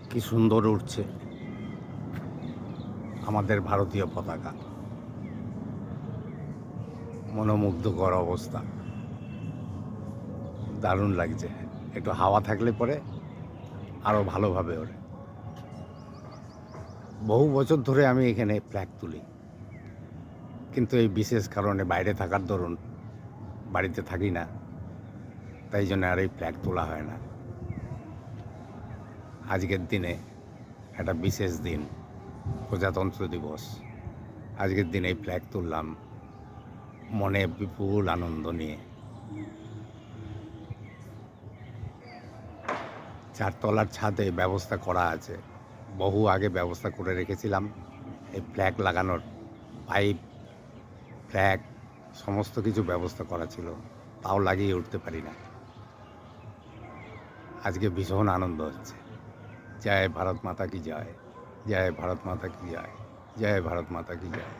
কি সুন্দর উঠছে আমাদের ভারতীয় পতাকা। মনোমুগ্ধকর অবস্থা, দারুণ লাগছে। একটু হাওয়া থাকলে পরে আরও ভালোভাবে ওঠে। বহু বছর ধরে আমি এখানে ফ্ল্যাগ তুলি, কিন্তু এই বিশেষ কারণে বাইরে থাকার দরুন বাড়িতে থাকি না, তাই জন্য আর এই ফ্ল্যাগ তোলা হয় না। আজকের দিনে একটা বিশেষ দিন, প্রজাতন্ত্র দিবস। আজকের দিনে এই ফ্ল্যাগ তুললাম মনে বিপুল আনন্দ নিয়ে। 4 তলার ছাদে ব্যবস্থা করা আছে, বহু আগে ব্যবস্থা করে রেখেছিলাম। এই ফ্ল্যাগ লাগানোর পাইপ, ফ্ল্যাগ সমস্ত কিছু ব্যবস্থা করা ছিল, তাও লাগিয়ে উঠতে পারি না। আজকে ভীষণ আনন্দ হচ্ছে। জয় ভারত মাতা কি জয়, জয় ভারত মাতা কি জয়, জয় ভারত মাতা কি জয়।